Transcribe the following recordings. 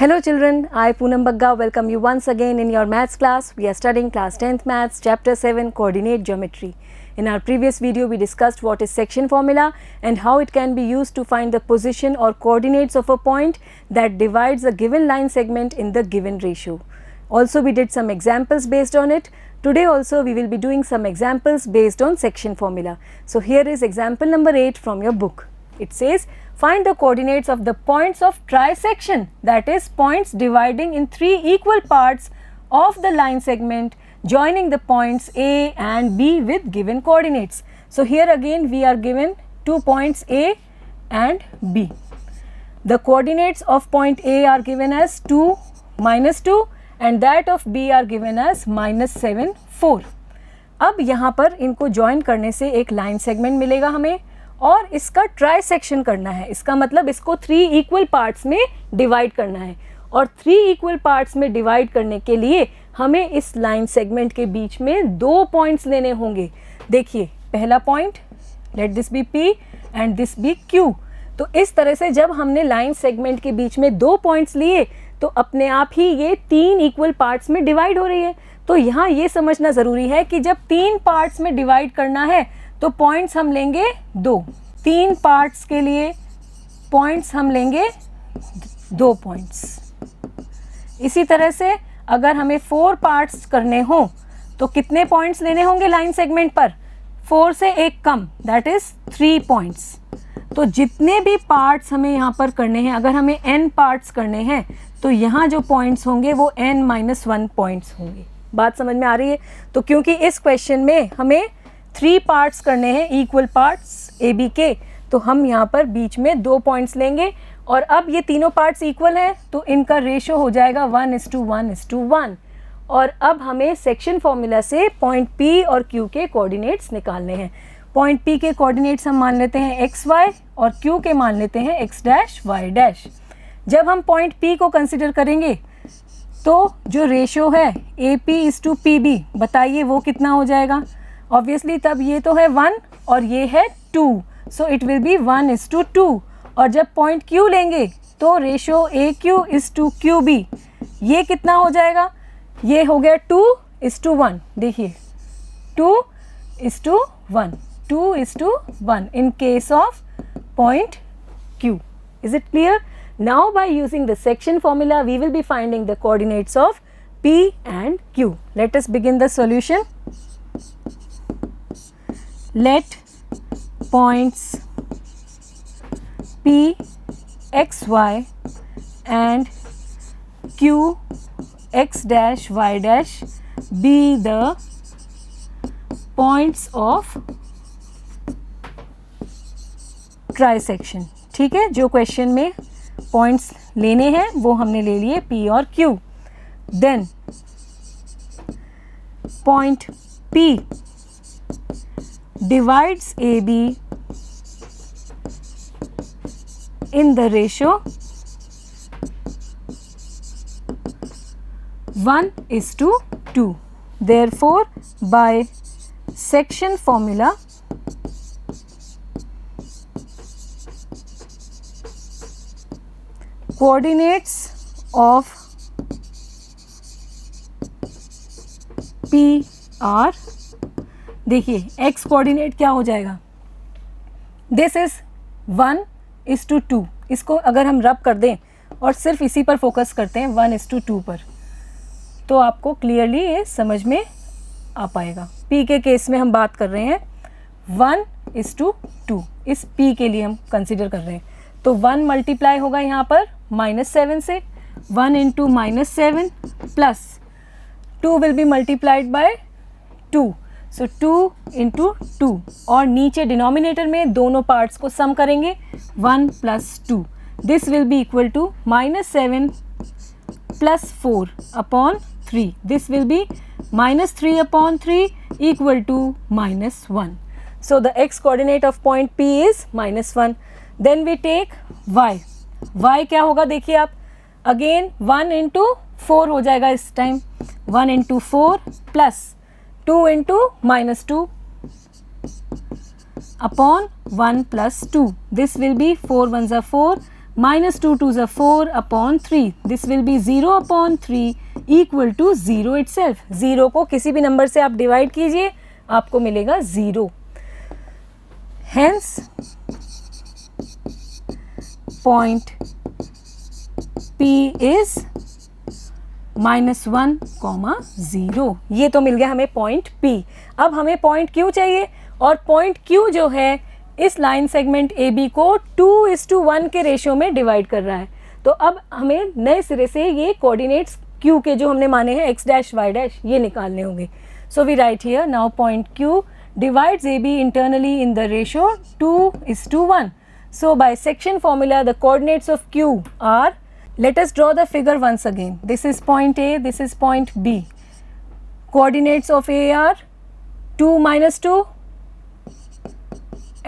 Hello children, I Poonam Bagga welcome you once again in your maths class. We are studying class 10th maths chapter 7 coordinate geometry. In our previous video we discussed what is section formula and how it can be used to find the position or coordinates of a point that divides a given line segment in the given ratio. Also we did some examples based on it. Today also we will be doing some examples based on section formula. So here is example number 8 from your book. It says find the coordinates of the points of trisection, that is points dividing in 3 equal parts of the line segment joining the points A and B with given coordinates. So here again we are given 2 points A and B. The coordinates of point A are given as 2, -2 and that of B are given as -7, 4. अब यहाँ पर इनको join करने से एक line segment मिलेगा हमें और इसका ट्राइसेक्शन करना है. इसका मतलब इसको 3 इक्वल पार्ट्स में डिवाइड करना है और 3 इक्वल पार्ट्स में डिवाइड करने के लिए हमें इस लाइन सेगमेंट के बीच में 2 पॉइंट्स लेने होंगे. देखिए पहला point, let this be P and this be Q. तो इस तरह से जब हमने लाइन सेगमेंट के बीच में 2 पॉइंट्स लिए तो अपने आप ही ये 3 इक्वल पार्ट्स में डिवाइड हो रही है. तो यहाँ ये समझना ज़रूरी है कि जब 3 पार्ट्स में डिवाइड करना है तो पॉइंट्स हम लेंगे 2. 3 पार्ट्स के लिए पॉइंट्स हम लेंगे 2 पॉइंट्स. इसी तरह से अगर हमें 4 पार्ट्स करने हो तो कितने पॉइंट्स लेने होंगे लाइन सेगमेंट पर? 4 से एक कम, दैट इज 3 पॉइंट्स. तो जितने भी पार्ट्स हमें यहाँ पर करने हैं, अगर हमें n पार्ट्स करने हैं तो यहाँ जो पॉइंट्स होंगे वो n-1 पॉइंट्स होंगे. बात समझ में आ रही है? तो क्योंकि इस क्वेश्चन में हमें 3 पार्ट्स करने हैं इक्वल पार्ट्स ए बी के, तो हम यहाँ पर बीच में 2 पॉइंट्स लेंगे और अब ये तीनों पार्ट्स इक्वल हैं तो इनका रेशो हो जाएगा 1:1:1. और अब हमें सेक्शन फॉर्मूला से पॉइंट P और Q के कोऑर्डिनेट्स निकालने हैं. पॉइंट P के कोऑर्डिनेट्स हम मान लेते हैं XY और Q के मान लेते हैं X', Y'. जब हम पॉइंट P को कंसिडर करेंगे तो जो रेशो है AP:PB, बताइए वो कितना हो जाएगा? ऑब्वियसली तब ये तो है 1 और ये है 2, सो इट विल बी 1:2. और जब पॉइंट Q लेंगे तो रेशो AQ:QB, ये कितना हो जाएगा? ये हो गया 2:1. देखिए 2:1, 2:1 in case of point Q. Is it clear? Now by using the section formula we will be finding the coordinates of P and Q. Let us begin the solution. Let points P, X, Y and Q, X', Y' be the points of trisection. ठीक है, जो question में points लेने हैं वो हमने ले लिए P और Q. Then point P divides AB in the ratio 1:2. Therefore, by section formula, coordinates of P are, देखिए x कोऑर्डिनेट क्या हो जाएगा? This is 1:2. इसको अगर हम रब कर दें और सिर्फ इसी पर फोकस करते हैं 1:2 पर, तो आपको क्लियरली ये समझ में आ पाएगा. P के केस में हम बात कर रहे हैं 1:2. इस P के लिए हम कंसिडर कर रहे हैं तो 1 मल्टीप्लाई होगा यहाँ पर -7 से, 1 × -7 plus 2 will be multiplied by 2, सो 2 × 2 और नीचे डिनोमिनेटर में दोनों पार्ट्स को सम करेंगे 1 + 2. This will be equal to -7 + 4/3. This will be -3/3 equal to -1. So the x coordinate of point P is -1. Then we take y. y क्या होगा? देखिए आप, अगेन 1 × 4 हो जाएगा इस time. 1 × 4 plus 2 × -2 upon 1 + 2. This will be 4 1s are 4 -2 2s are 4 upon 3. This will be 0 upon 3 equal to 0 itself. 0 को किसी भी नंबर से आप डिवाइड कीजिए, आपको मिलेगा 0. Hence point P is -1, 0. ये तो मिल गया हमें पॉइंट P. अब हमें पॉइंट Q चाहिए, और पॉइंट Q जो है इस लाइन सेगमेंट AB को 2:1 के रेशियो में डिवाइड कर रहा है. तो अब हमें नए सिरे से ये कोऑर्डिनेट्स Q के जो हमने माने हैं x डैश y डैश ये निकालने होंगे. So we write here now point Q divides AB internally in the ratio 2:1. So by section formula the coordinates of Q are, let us draw the figure once again. This is point A, this is point B. Coordinates of A are 2 -2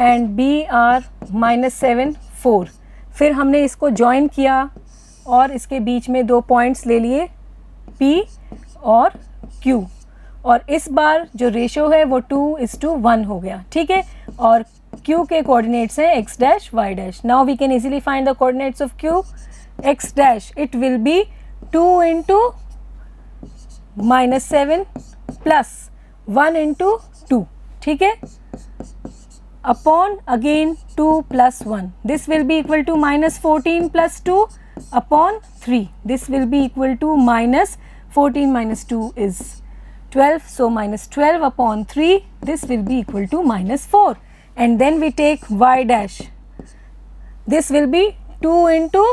and B are -7 4. फिर हमने इसको join किया और इसके बीच में दो points ले लिए P और Q, और इस बार जो रेशियो है वो 2:1 हो गया. ठीक है, और Q के कोऑर्डिनेट्स हैं x dash y dash. Now we can easily find the coordinates of Q. x dash it will be 2 into -7 plus 1 into 2. ठीक है, upon again 2 plus 1. This will be equal to -14 plus 2 upon 3. This will be equal to -14 minus 2 is 12. So -12 upon 3. This will be equal to -4. And then we take y dash. This will be 2 into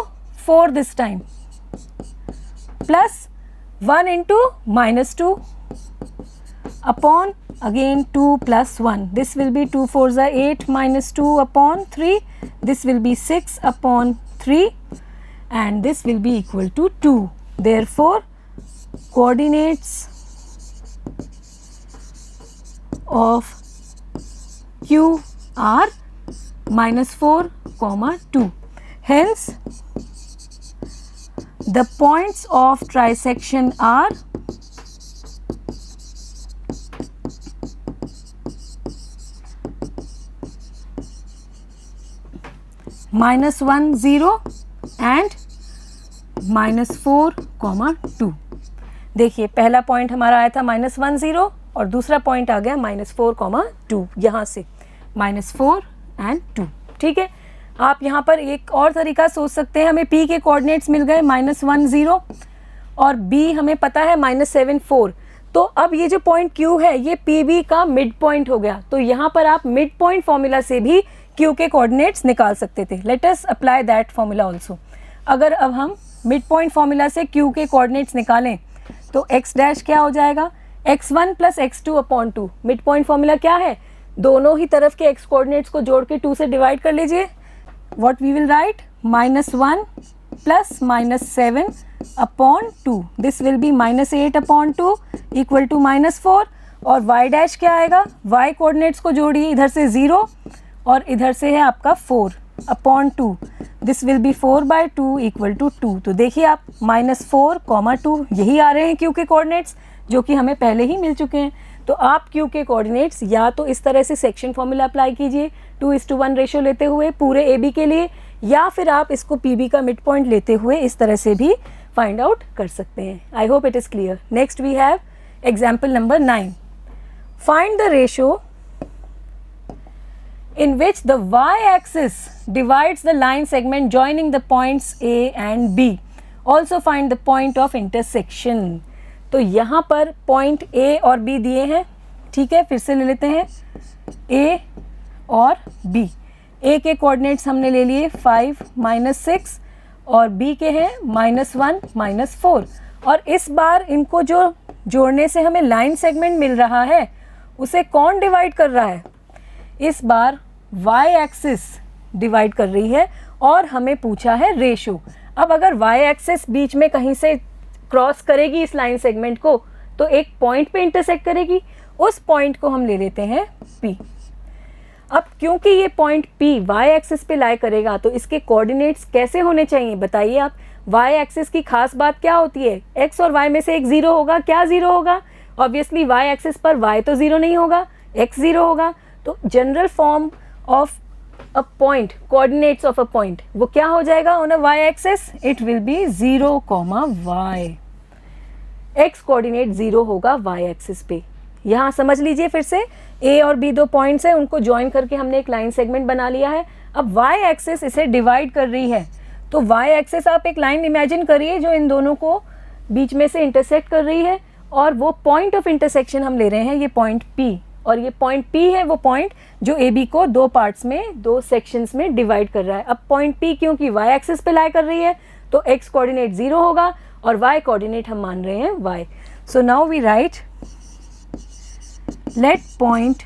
4 this time plus 1 into -2 upon again 2 plus 1. This will be 2 4s are 8 minus 2 upon 3. This will be 6 upon 3 and this will be equal to 2. Therefore coordinates of Q are -4, 2. Hence the points of trisection are -1 0 and -4, 2. देखिए पहला point हमारा आया था -1 0 और दूसरा point आ गया -4, 2. यहाँ से -4 and 2. ठीक है, आप यहाँ पर एक और तरीका सोच सकते हैं. हमें P के कोऑर्डिनेट्स मिल गए -1 0 और B हमें पता है -7 4. तो अब ये जो पॉइंट Q है ये PB का मिड पॉइंट हो गया. तो यहाँ पर आप मिड पॉइंट फॉर्मूला से भी Q के कोऑर्डिनेट्स निकाल सकते थे. Let us apply that formula also. अगर अब हम मिड पॉइंट फॉर्मूला से Q के कोऑर्डिनेट्स निकालें तो x डैश क्या हो जाएगा, x1 plus x2 upon 2. Mid point formula क्या है, दोनों ही तरफ के x कोऑर्डिनेट्स को जोड़ के 2 से डिवाइड कर लीजिए. What we will write, -1 plus -7 upon 2. This will be -8 upon 2 equal to -4. और y डैश क्या आएगा, y कोऑर्डिनेट्स को जोड़िए, इधर से 0 और इधर से है आपका 4 upon 2. This will be 4/2 equal to 2. तो देखिए आप -4, 2 यही आ रहे हैं Q के कोऑर्डिनेट्स जो कि हमें पहले ही मिल चुके हैं. तो आप Q के कोऑर्डिनेट्स या तो इस तरह से सेक्शन फॉर्मूला अप्लाई कीजिए 2:1 रेशियो लेते हुए पूरे AB के लिए, या फिर आप इसको PB का मिड पॉइंट लेते हुए इस तरह से भी फाइंड आउट कर सकते हैं. I hope it is clear. Next we have example number 9. Find the ratio in which the y-axis divides the line segment joining the points A and B. Also find the point of intersection. तो यहाँ पर point A और B दिए हैं. ठीक है, फिर से ले लेते हैं A और B. A के कोऑर्डिनेट्स हमने ले लिए 5 -6 और B के हैं -1 -4. और इस बार इनको जो जोड़ने से हमें लाइन सेगमेंट मिल रहा है उसे कौन डिवाइड कर रहा है, इस बार y एक्सिस डिवाइड कर रही है और हमें पूछा है रेशो. अब अगर y एक्सिस बीच में कहीं से क्रॉस करेगी इस लाइन सेगमेंट को तो एक पॉइंट पे इंटरसेक्ट करेगी. उस पॉइंट को हम ले लेते हैं P. अब क्योंकि ये पॉइंट P y एक्सिस पे लाई करेगा तो इसके कोऑर्डिनेट्स कैसे होने चाहिए बताइए आप. y एक्सिस की खास बात क्या होती है, x और y में से एक 0 होगा. क्या 0 होगा, ऑब्वियसली y एक्सिस पर y तो 0 नहीं होगा, x 0 होगा. तो general form of a point, coordinates of a point, वो क्या हो जाएगा on a y axis? It will be 0, y। X coordinate 0 होगा वाई एक्सिस पे। यहाँ समझ लीजिए फिर से, ए और बी दो पॉइंट्स हैं, उनको ज्वाइन करके हमने एक लाइन सेगमेंट बना लिया है। अब वाई एक्सिस इसे डिवाइड कर रही है, तो वाई एक्सिस आप एक लाइन इमेजिन करिए जो इन दोनों को बीच में से इंटरसेक्ट कर रही है, और वो पॉइंट ऑफ इंटरसेक्शन हम ले रहे हैं ये पॉइंट P, और ये पॉइंट P है वो पॉइंट जो AB को दो पार्ट्स में, दो सेक्शंस में डिवाइड कर रहा है। अब पॉइंट P क्योंकि y एक्सिस पे लाई कर रही है तो x कोऑर्डिनेट 0 होगा और y कोऑर्डिनेट हम मान रहे हैं y। So now we write let point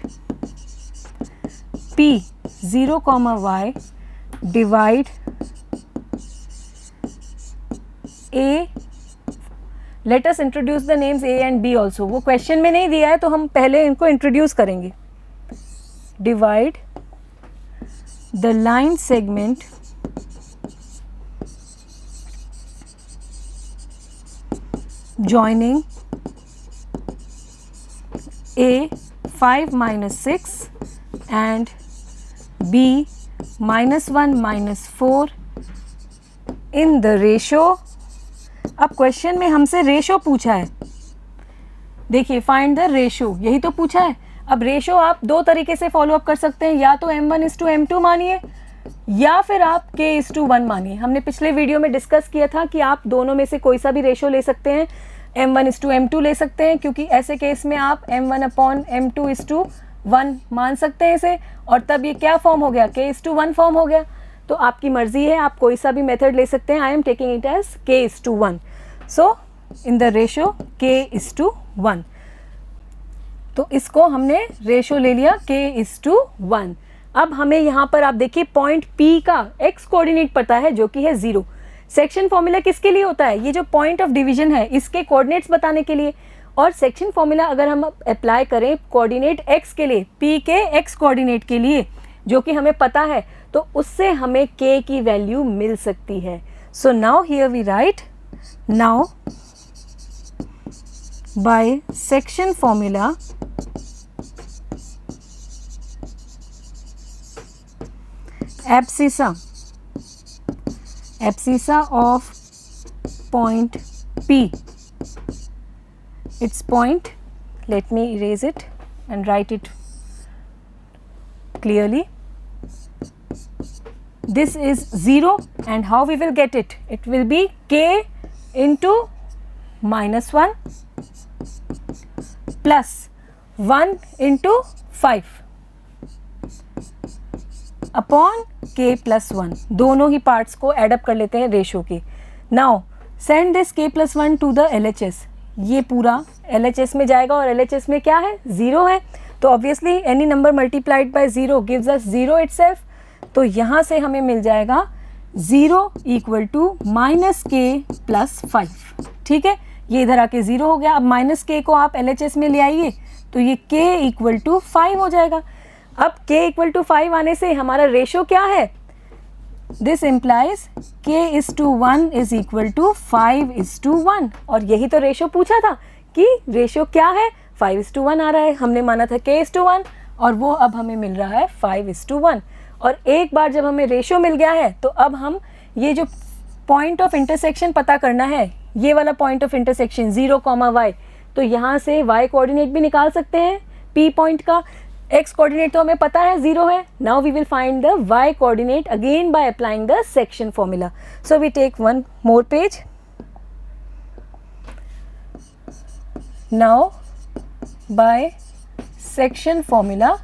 P 0, y divide A। Let us introduce the names A and B also. वो क्वेश्चन में नहीं दिया है तो हम पहले इनको इंट्रोड्यूस करेंगे। Divide the line segment joining A 5 minus 6 and B minus 1 minus 4 in the ratio। अब क्वेश्चन में हमसे रेशो पूछा है, देखिए फाइंड द रेशो, यही तो पूछा है। अब रेशो आप दो तरीके से फॉलो अप कर सकते हैं, या तो m1:m2 मानिए या फिर आप k:1 मानिए। हमने पिछले वीडियो में डिस्कस किया था कि आप दोनों में से कोई सा भी रेशो ले सकते हैं, m1:m2 ले सकते हैं, क्योंकि ऐसे केस में आप m1/m2:1 मान सकते हैं इसे, और तब ये क्या फॉर्म हो गया, k:1 फॉर्म हो गया। तो आपकी मर्जी है, आप कोई सा भी मेथड ले सकते हैं। I am taking it as k:1। So in the ratio k:1, तो इसको हमने रेशो ले लिया k:1। अब हमें यहाँ पर आप देखिए पॉइंट P का x कोऑर्डिनेट पता है जो कि है 0। सेक्शन फॉर्मूला किसके लिए होता है, ये जो पॉइंट ऑफ डिवीजन है इसके कोऑर्डिनेट्स बताने के लिए। और सेक्शन फॉर्मूला अगर हम अप्लाई करें कोऑर्डिनेट x के लिए, P के x कोऑर्डिनेट के लिए जो कि हमें पता है, तो उससे हमें k की वैल्यू मिल सकती है। So now here we write, now by section formula abscissa of point P, its point, let me erase it and write it clearly. This is 0 and how we will get it? It will be k into -1 plus 1 into 5 upon k + 1। दोनों ही parts को add up कर लेते हैं ratio के। Now send this k + 1 to the LHS। ये पूरा LHS में जाएगा और LHS में क्या है, 0 है, तो obviously any number multiplied by 0 gives us 0 itself. तो यहाँ से हमें मिल जाएगा 0 = -k + 5। ठीक है, ये इधर आके 0 हो गया। अब -k को आप LHS में ले आइए तो ये k = 5 हो जाएगा। अब k = 5 आने से हमारा रेशो क्या है, दिस इम्प्लाइज k:1 = 5:1, और यही तो रेशो पूछा था कि रेशो क्या है, 5:1 आ रहा है। हमने माना था k:1 और वो अब हमें मिल रहा है 5:1। और एक बार जब हमें रेशो मिल गया है तो अब हम ये जो पॉइंट ऑफ इंटरसेक्शन पता करना है, ये वाला पॉइंट ऑफ इंटरसेक्शन 0, y, तो यहाँ से y कोऑर्डिनेट भी निकाल सकते हैं P पॉइंट का। x कोऑर्डिनेट तो हमें पता है 0 है। Now we will find the y coordinate again by applying the section formula. So we take one more page. Now by section formula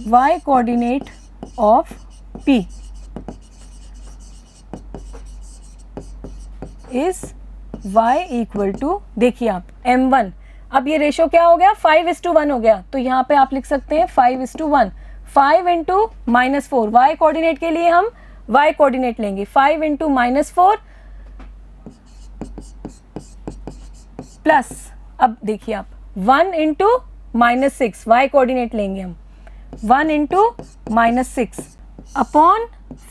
y coordinate of P is y = देखिए आप m1, अब ये ratio क्या हो गया, 5:1 हो गया, तो यहाँ पे आप लिख सकते हैं 5:1। 5 × -4, y कोऑर्डिनेट के लिए हम y कोऑर्डिनेट लेंगे, 5 × -4 प्लस, अब देखिए आप 1 × -6, y कोऑर्डिनेट लेंगे हम 1 × -6 upon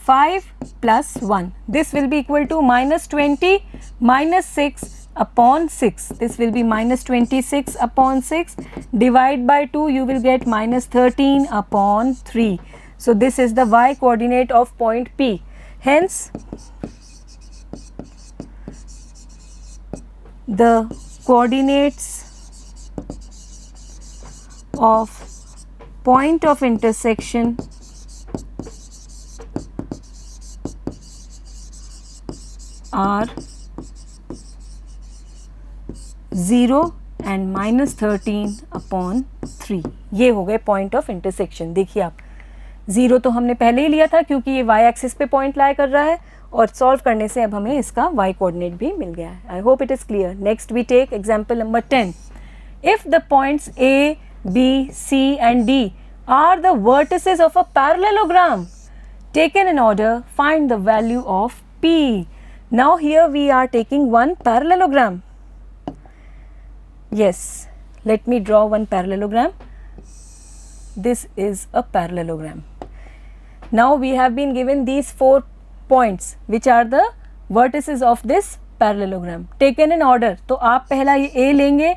5 + 1, this will be equal to -20 -6 upon 6. This will be minus 26 upon 6. Divide by 2, you will get minus 13 upon 3. So this is the y coordinate of point P. Hence, the coordinates of point of intersection are 0 and minus 13 upon 3. ये हो गए point of intersection. देखिए आप, 0 तो हमने पहले ही लिया था क्योंकि ये y एक्सिस पे पॉइंट लाई कर रहा है, और सॉल्व करने से अब हमें इसका y कोऑर्डिनेट भी मिल गया है. I hope it is clear. Next we take example number 10. If the points A, B, C and D are the vertices of a parallelogram taken in order, find the value of P. Now here we are taking one parallelogram. Yes, let me draw one parallelogram. This is a parallelogram. Now we have been given these 4 points which are the vertices of this parallelogram taken in order. तो आप पहला ये A लेंगे,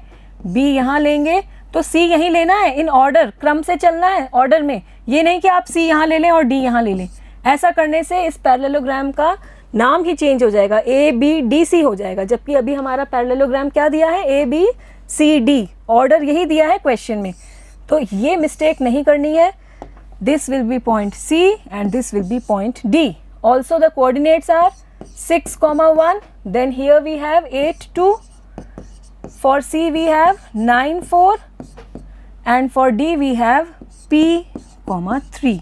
B यहाँ लेंगे, तो C यहीं लेना है. इन ऑर्डर, क्रम से चलना है ऑर्डर में. ये नहीं कि आप C यहाँ ले लें और D यहाँ ले लें. ऐसा करने से इस पैरेललोग्राम का नाम ही चेंज हो जाएगा, A B D C हो जाएगा. जबकि अभी हमारा पैरेललोग्राम क्या दिया है, A B C D, order यही दिया है क्वेश्चन में. तो ये मिस्टेक नहीं करनी है. This will be point C and this will be point D. Also the coordinates are 6, 1. Then here we have 8, 2. For C we have 9, 4. And for D we have P, 3.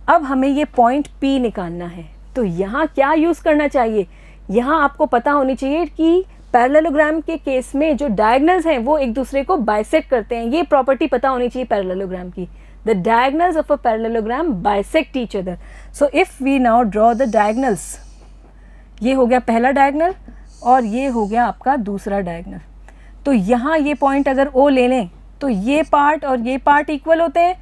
अब हमें ये point P निकालना है. तो यहाँ क्या use करना चाहिए, यहाँ आपको पता होनी चाहिए कि पैरेललोग्राम के केस में जो डायगनल्स हैं वो एक दूसरे को बाइसेक्ट करते हैं. ये प्रॉपर्टी पता होनी चाहिए पैरेललोग्राम की. The diagonals of a parallelogram bisect each other. So if we now draw the diagonals, ये हो गया पहला डायगनल और ये हो गया आपका दूसरा डायगनल. तो यहाँ ये पॉइंट अगर O ले लें तो ये पार्ट और ये पार्ट इक्वल होते हैं,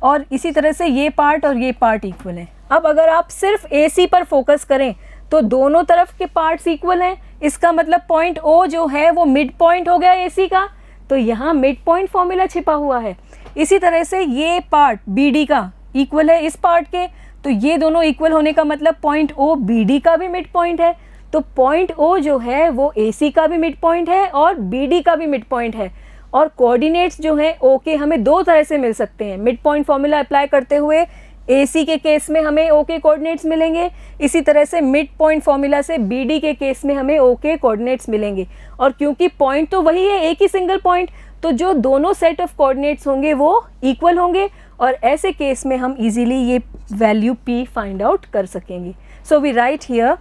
और इसी तरह से ये पार्ट और ये पार्ट इक्वल हैं. अब अगर आप सिर्फ AC पर फोकस करें तो दोनों तरफ के पार्ट्स इक्वल हैं. इसका मतलब पॉइंट O जो है वो मिड पॉइंट हो गया AC का. तो यहाँ मिड पॉइंट फॉर्मूला छिपा हुआ है. इसी तरह से ये पार्ट BD का इक्वल है इस पार्ट के, तो ये दोनों इक्वल होने का मतलब पॉइंट O BD का भी मिड पॉइंट है. तो पॉइंट O जो है वो AC का भी मिड पॉइंट है और BD का भी मिड पॉइंट है. और कोऑर्डिनेट्स जो हैं O के हमें दो तरह से मिल सकते हैं. मिड पॉइंट फॉर्मूला अप्लाई करते हुए AC के केस में हमें O के कोऑर्डिनेट्स मिलेंगे, इसी तरह से मिड पॉइंट फॉर्मूला से BD के केस में हमें O के कोऑर्डिनेट्स मिलेंगे. और क्योंकि पॉइंट तो वही है, एक ही सिंगल पॉइंट, तो जो दोनों सेट ऑफ कोऑर्डिनेट्स होंगे वो इक्वल होंगे, और ऐसे केस में हम इजीली ये वैल्यू P फाइंड आउट कर सकेंगे. So we write here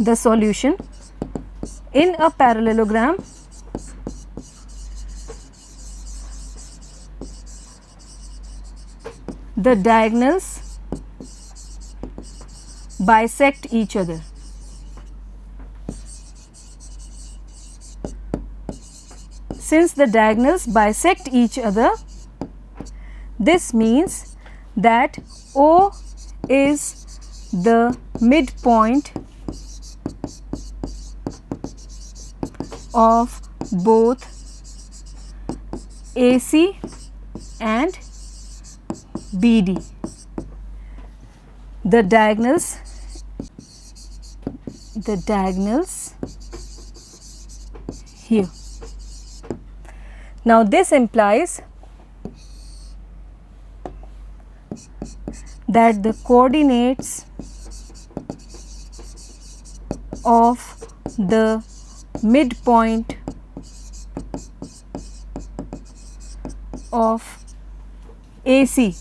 the solution. In a parallelogram the diagonals bisect each other. Since the diagonals bisect each other, this means that O is the midpoint of both AC and BD. The diagonals here. Now this implies that the coordinates of the midpoint of AC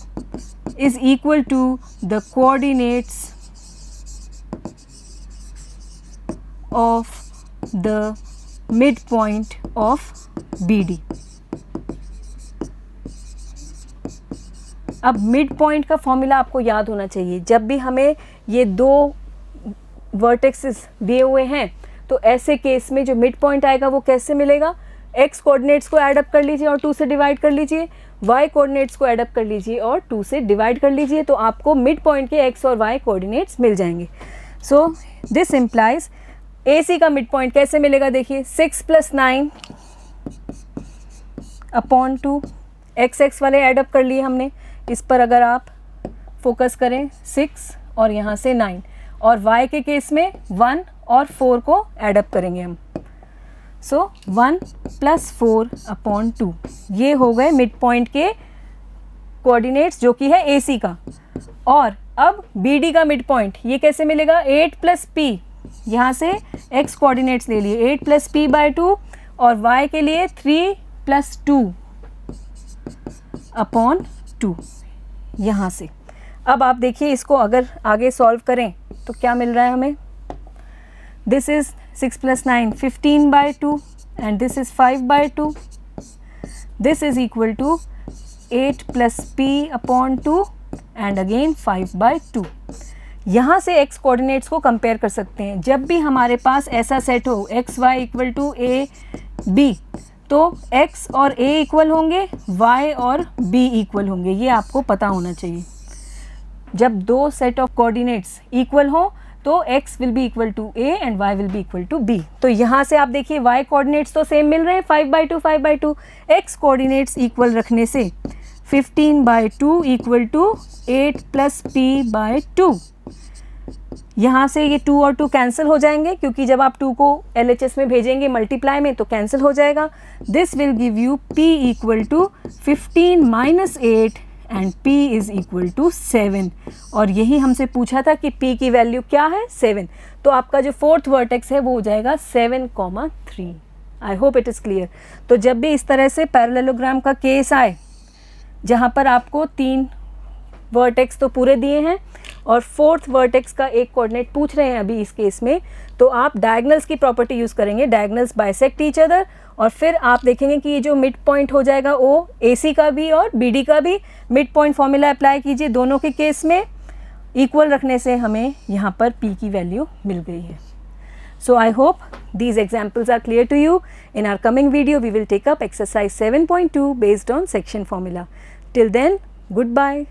is equal to the coordinates of the midpoint of BD. अब mid point का formula आपको याद होना चाहिए. जब भी हमें ये दो वर्टेक्सेस दिए हुए हैं तो ऐसे केस में जो मिड पॉइंट आएगा वो कैसे मिलेगा, x कोऑर्डिनेट्स को ऐड अप कर लीजिए और 2 से डिवाइड कर लीजिए, y कोऑर्डिनेट्स को ऐड अप कर लीजिए और 2 से डिवाइड कर लीजिए, तो आपको मिड पॉइंट के x और y कोऑर्डिनेट्स मिल जाएंगे. सो दिस इम्प्लाइज AC का मिड पॉइंट कैसे मिलेगा, देखिए 6 + 9 अपॉन 2, x वाले एडअप कर लिए हमने, इस पर अगर आप फोकस करें 6 और यहाँ से 9, और y के केस में 1 और 4 को एडअप करेंगे हम, सो 1 + 4 अपॉन 2, ये हो गए मिड पॉइंट के कोऑर्डिनेट्स जो कि है AC का। और अब BD का मिड पॉइंट ये कैसे मिलेगा, 8 + p, यहाँ से x कोऑर्डिनेट्स ले लिए 8 + p/2 और y के लिए 3 + 2 अपॉन 2 यहाँ से। अब आप देखिए इसको अगर आगे सॉल्व करें तो क्या मिल रहा है हमें, this is 6 + 9 15/2 and this is 5/2, this is equal to 8 + p upon 2 and again 5/2। यहाँ से x कोऑर्डिनेट्स को कंपेयर कर सकते हैं। जब भी हमारे पास ऐसा सेट हो x y equal to a b, तो x और a इक्वल होंगे, y और b इक्वल होंगे, ये आपको पता होना चाहिए। जब दो सेट ऑफ कोऑर्डिनेट्स इक्वल हो तो x will be equal to a and y will be equal to b। तो यहाँ से आप देखिए y कोऑर्डिनेट्स तो सेम मिल रहे हैं 5/2 5/2, x कोऑर्डिनेट्स इक्वल रखने से 15/2 इक्वल टू 8 + p/2। यहाँ से ये 2 और 2 कैंसिल हो जाएंगे, क्योंकि जब आप 2 को LHS में भेजेंगे मल्टीप्लाई में तो कैंसिल हो जाएगा। This will give you p equal to 15 - 8 and p is equal to 7। और यही हमसे पूछा था कि p की वैल्यू क्या है, 7। तो आपका जो फोर्थ वर्टेक्स है वो हो जाएगा 7,3। आई होप इट इज़ क्लियर। तो जब भी इस तरह से पैरेललोग्राम का केस आए जहाँ पर आपको 3 वर्टेक्स तो पूरे दिए हैं और फोर्थ वर्टेक्स का एक कोऑर्डिनेट पूछ रहे हैं अभी इस केस में, तो आप डायगनल्स की प्रॉपर्टी यूज़ करेंगे, डायगनल्स बाइसेक्ट ईच अदर, और फिर आप देखेंगे कि ये जो मिड पॉइंट हो जाएगा वो AC का भी और BD का भी मिड पॉइंट फॉर्मूला अप्लाई कीजिए, दोनों के केस में इक्वल रखने से हमें यहाँ पर P की वैल्यू मिल गई है। So I hope these examples are clear to you. In our coming video, we will take up exercise 7.2 based on section formula. Till then, goodbye.